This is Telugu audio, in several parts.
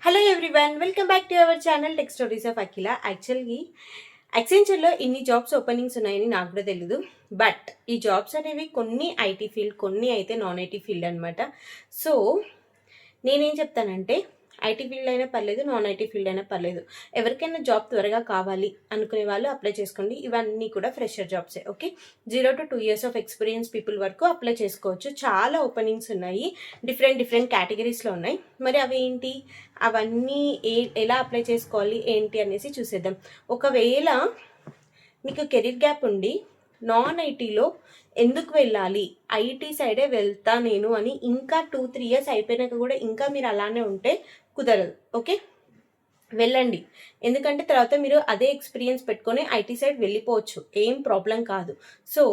Hello everyone, welcome back to our channel tech stories of Akhila. Actually యాక్సెంచర్లో ఇన్ని జాబ్స్ ఓపెనింగ్స్ ఉన్నాయని నాకు కూడా తెలీదు. బట్ ఈ జాబ్స్ అనేవి కొన్ని ఐటీ ఫీల్డ్, కొన్ని అయితే నాన్ ఐటీ ఫీల్డ్ అనమాట. సో నేనేం చెప్తానంటే, ఐటీ ఫీల్డ్ అయినా పర్లేదు, నాన్ ఐటీ ఫీల్డ్ అయినా పర్లేదు, ఎవరికైనా జాబ్ త్వరగా కావాలి అనుకునే వాళ్ళు అప్లై చేసుకోండి. ఇవన్నీ కూడా ఫ్రెషర్ జాబ్సే. Okay, 0 to 2 years of experience people వరకు అప్లై చేసుకోవచ్చు. చాలా ఓపెనింగ్స్ ఉన్నాయి, డిఫరెంట్ కేటగిరీస్లో ఉన్నాయి. మరి అవి ఏంటి, అవన్నీ ఎలా అప్లై చేసుకోవాలి ఏంటి అనేసి చూసేద్దాం. ఒకవేళ మీకు కెరీర్ గ్యాప్ ఉండి నాన్ ఐటీలో ఎందుకు వెళ్ళాలి, ఐటీ సైడే వెళ్తా నేను అని ఇంకా 2-3 years అయిపోయినాక కూడా ఇంకా మీరు అలానే ఉంటే కుదరదు. ఓకే, వెళ్ళండి. ఎందుకంటే తర్వాత మీరు అదే ఎక్స్పీరియన్స్ పెట్టుకొని ఐటీ సైడ్ వెళ్ళిపోవచ్చు, ఏం ప్రాబ్లం కాదు. సో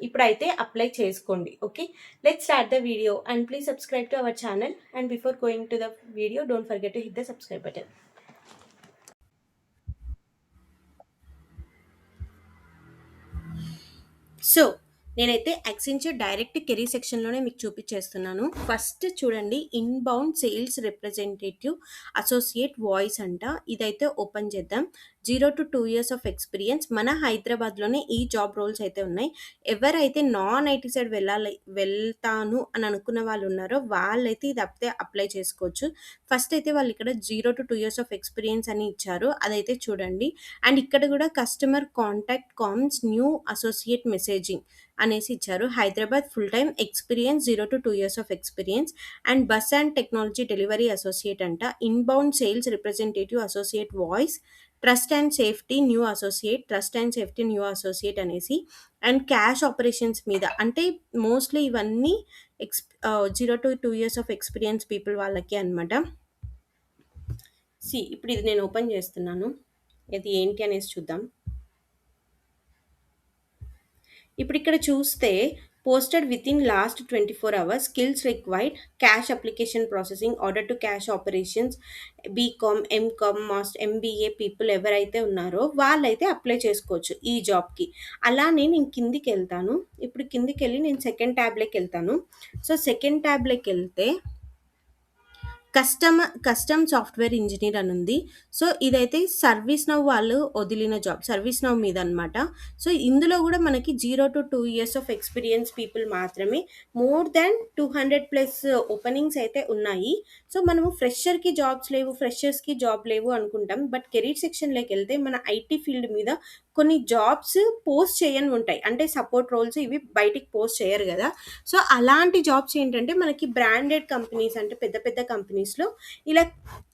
ఇప్పుడైతే అప్లై చేసుకోండి. Okay, let's start the video and please subscribe to our channel. And before going to the video, don't forget to hit the subscribe button. So నేనైతే యాక్సెంచర్ డైరెక్ట్ కెరీర్ సెక్షన్లోనే మీకు చూపించేస్తున్నాను. ఫస్ట్ చూడండి, inbound sales representative associate voice అంట. ఇదైతే ఓపెన్ చేద్దాం. 0 to 2 years ఆఫ్ ఎక్స్పీరియన్స్. మన హైదరాబాద్లోనే ఈ జాబ్ రోల్స్ అయితే ఉన్నాయి. ఎవరైతే నాన్ ఐటీ సైడ్ వెళ్తాను అని అనుకున్న వాళ్ళు ఉన్నారో వాళ్ళైతే ఇది అప్లై చేసుకోవచ్చు. ఫస్ట్ అయితే వాళ్ళు ఇక్కడ 0 to 2 years ఆఫ్ ఎక్స్పీరియన్స్ అని ఇచ్చారు, అదైతే చూడండి. అండ్ ఇక్కడ కూడా customer contact comms new associate messaging అనేసి ఇచ్చారు. Hyderabad full time experience, 0 to 2 years of experience. And business and technology delivery associate అంట. Inbound sales representative associate voice, trust and safety new associate అనేసి. అండ్ క్యాష్ ఆపరేషన్స్ మీద అంటే మోస్ట్లీ ఇవన్నీ 0 to 2 years of experience people వాళ్ళకి అనమాట. ఇప్పుడు ఇది నేను ఓపెన్ చేస్తున్నాను, ఇది ఏంటి అనేసి చూద్దాం. ఇప్పుడు ఇక్కడ చూస్తే posted within last 24 hours, skills required, cash application processing, order to cash operations, BCom, MCom, MBA people ఎవరైతే ఉన్నారో వాళ్ళైతే అప్లై చేసుకోవచ్చు ఈ జాబ్కి. అలానే నేను కిందికి వెళ్తాను. ఇప్పుడు కిందికి వెళ్ళి నేను సెకండ్ ట్యాబ్లోకి వెళ్తాను. సో సెకండ్ ట్యాబ్లోకి వెళ్తే కస్టమ్ సాఫ్ట్వేర్ ఇంజనీర్ అని ఉంది. సో ఇదైతే సర్వీస్ నౌ వాళ్ళు వదిలిన జాబ్, సర్వీస్ నౌ మీద అనమాట. సో ఇందులో కూడా మనకి 0 to 2 years of experience people మాత్రమే. మోర్ దాన్ 200+ ఓపెనింగ్స్ అయితే ఉన్నాయి. సో మనము ఫ్రెషర్స్కి జాబ్ లేవు అనుకుంటాం. బట్ కెరీర్ సెక్షన్లోకి వెళ్తే మన ఐటీ ఫీల్డ్ మీద కొన్ని జాబ్స్ పోస్ట్ చేయని ఉంటాయి, అంటే సపోర్ట్ రోల్స్ ఇవి బయటికి పోస్ట్ చేయరు కదా. సో అలాంటి జాబ్స్ ఏంటంటే మనకి బ్రాండెడ్ కంపెనీస్, అంటే పెద్ద పెద్ద కంపెనీస్లో ఇలా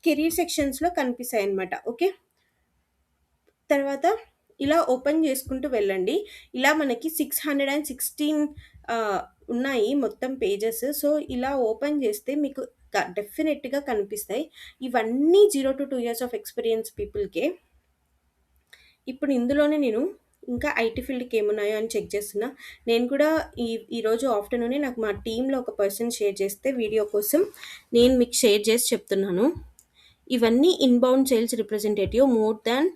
కెరీర్ సెక్షన్స్లో కనిపిస్తాయి అన్నమాట. ఓకే, తర్వాత ఇలా ఓపెన్ చేసుకుంటూ వెళ్ళండి. ఇలా మనకి 616 ఉన్నాయి మొత్తం పేజెస్. సో ఇలా ఓపెన్ చేస్తే మీకు డెఫినెట్గా కనిపిస్తాయి. ఇవన్నీ 0 to 2 years ఆఫ్ ఎక్స్పీరియన్స్ పీపుల్కే. ఇప్పుడు ఇందులోనే నేను ఇంకా ఐటీ ఫీల్డ్కి ఏమున్నాయో అని చెక్ చేస్తున్నా. నేను కూడా ఈరోజు ఆఫ్టర్నూనే నాకు మా టీంలో ఒక పర్సన్ షేర్ చేస్తే వీడియో కోసం నేను మీకు షేర్ చేసి చెప్తున్నాను. ఇవన్నీ inbound sales representative, more than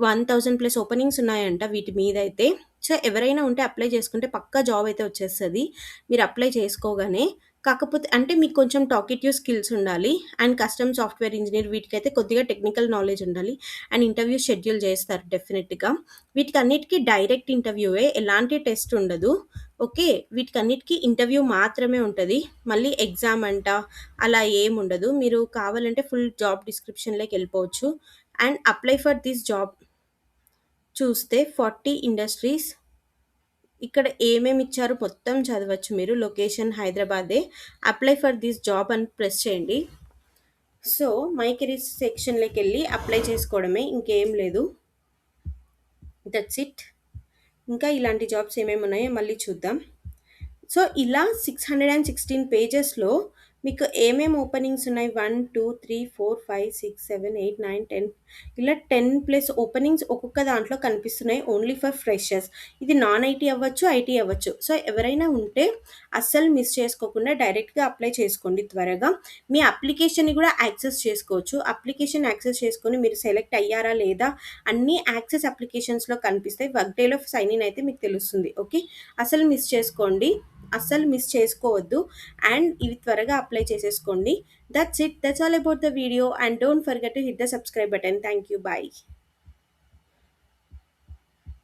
1000+ openings ఉన్నాయంట వీటి మీద అయితే. సో ఎవరైనా ఉంటే అప్లై చేసుకుంటే పక్కా జాబ్ అయితే వచ్చేస్తుంది మీరు అప్లై చేసుకోగానే. కాకపోతే అంటే మీకు కొంచెం టాకెటివ్ స్కిల్స్ ఉండాలి. అండ్ కస్టమ్ సాఫ్ట్వేర్ ఇంజనీర్ వీటికైతే కొద్దిగా టెక్నికల్ నాలెడ్జ్ ఉండాలి. అండ్ ఇంటర్వ్యూ షెడ్యూల్ చేస్తారు డెఫినెట్గా. వీటికి అన్నిటికీ డైరెక్ట్ ఇంటర్వ్యూవే, ఎలాంటి టెస్ట్ ఉండదు. ఓకే, వీటికన్నిటికీ ఇంటర్వ్యూ మాత్రమే ఉంటుంది, మళ్ళీ ఎగ్జామ్ అంట అలా ఏం ఉండదు. మీరు కావాలంటే ఫుల్ జాబ్ డిస్క్రిప్షన్లోకి వెళ్ళిపోవచ్చు. And apply for this job చూస్తే 40 ఇండస్ట్రీస్, ఇక్కడ ఏమేమి ఇచ్చారో మొత్తం చదవచ్చు మీరు. లొకేషన్ హైదరాబాదే. అప్లై ఫర్ దిస్ జాబ్ అని ప్రెస్ చేయండి. సో మై కెరీర్ సెక్షన్లోకి వెళ్ళి అప్లై చేసుకోవడమే, ఇంకేం లేదు. That's it. ఇంకా ఇలాంటి జాబ్స్ ఏమేమి ఉన్నాయో మళ్ళీ చూద్దాం. సో ఇలా 616 పేజెస్లో మీకు ఏమేమి ఓపెనింగ్స్ ఉన్నాయి, 1 2 3 4 5 6 7 8 9 10, ఇలా 10+ ఓపెనింగ్స్ ఒక్కొక్క దాంట్లో కనిపిస్తున్నాయి, ఓన్లీ ఫర్ ఫ్రెషర్స్. ఇది నాన్ ఐటీ అవ్వచ్చు, ఐటీ అవ్వచ్చు. సో ఎవరైనా ఉంటే అస్సలు మిస్ చేసుకోకుండా డైరెక్ట్గా అప్లై చేసుకోండి త్వరగా. మీ అప్లికేషన్ని కూడా యాక్సెస్ చేసుకోవచ్చు. అప్లికేషన్ యాక్సెస్ చేసుకొని మీరు సెలెక్ట్ అయ్యారా లేదా అన్నీ యాక్సెస్ అప్లికేషన్స్లో కనిపిస్తాయి. వర్క్ డేలో సైన్ ఇన్ అయితే మీకు తెలుస్తుంది. ఓకే, అసలు మిస్ చేసుకోండి. అస్సలు మిస్ చేసుకోవద్దు. అండ్ ఇవి త్వరగా అప్లై చేసేసుకోండి. That's it. That's all about the video and don't forget to hit the subscribe button. Thank you. Bye.